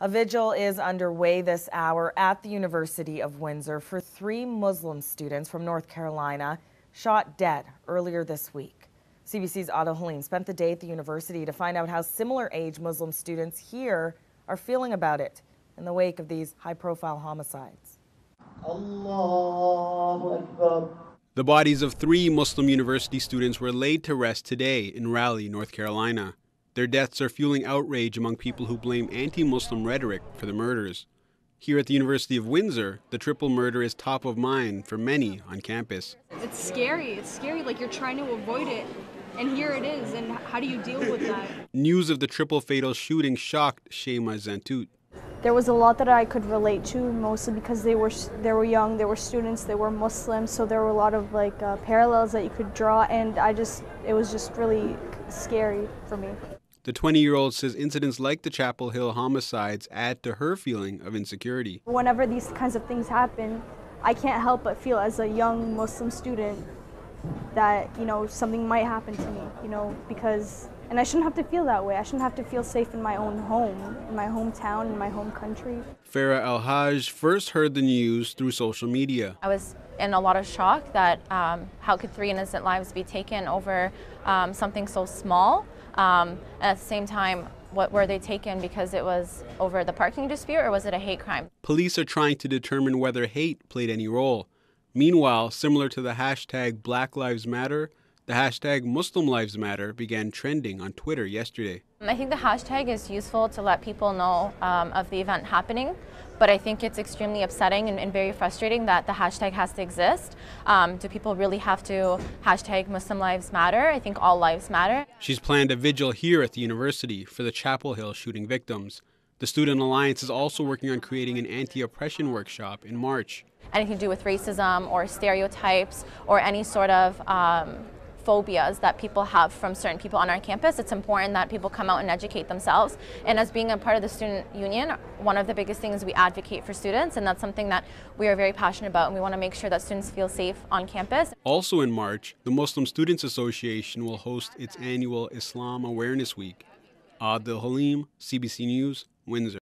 A vigil is underway this hour at the University of Windsor for 3 Muslim students from North Carolina shot dead earlier this week. CBC's Haleem spent the day at the university to find out how similar-age Muslim students here are feeling about it in the wake of these high-profile homicides. Allahu Akbar. The bodies of 3 Muslim university students were laid to rest today in Raleigh, North Carolina. Their deaths are fueling outrage among people who blame anti-Muslim rhetoric for the murders. Here at the University of Windsor, the triple murder is top of mind for many on campus. It's scary. It's scary, like you're trying to avoid it, and here it is, and how do you deal with that? News of the triple fatal shooting shocked Shaymaa Zantout. There was a lot that I could relate to, mostly because they were young, they were students, they were Muslims, so there were a lot of parallels that you could draw, and it was just really scary for me. The 20-year-old says incidents like the Chapel Hill homicides add to her feeling of insecurity. Whenever these kinds of things happen, I can't help but feel as a young Muslim student that, something might happen to me, and I shouldn't have to feel that way. I shouldn't have to feel safe in my own home, in my hometown, in my home country. Farah Al-Hajj first heard the news through social media. I was in a lot of shock that how could 3 innocent lives be taken over something so small? At the same time, what were they taken because it was over the parking dispute, or was it a hate crime? Police are trying to determine whether hate played any role. Meanwhile, similar to the hashtag Black Lives Matter, the hashtag Muslim Lives Matter began trending on Twitter yesterday. I think the hashtag is useful to let people know of the event happening, but I think it's extremely upsetting and very frustrating that the hashtag has to exist. Do people really have to hashtag Muslim Lives Matter? I think all lives matter. She's planned a vigil here at the university for the Chapel Hill shooting victims. The Student Alliance is also working on creating an anti-oppression workshop in March. Anything to do with racism or stereotypes or any sort of phobias that people have from certain people on our campus, it's important that people come out and educate themselves. And as being a part of the student union, one of the biggest things is we advocate for students, and that's something that we are very passionate about, and we want to make sure that students feel safe on campus. Also in March, the Muslim Students Association will host its annual Islam Awareness Week. Aadel, Haleem, CBC News, Windsor.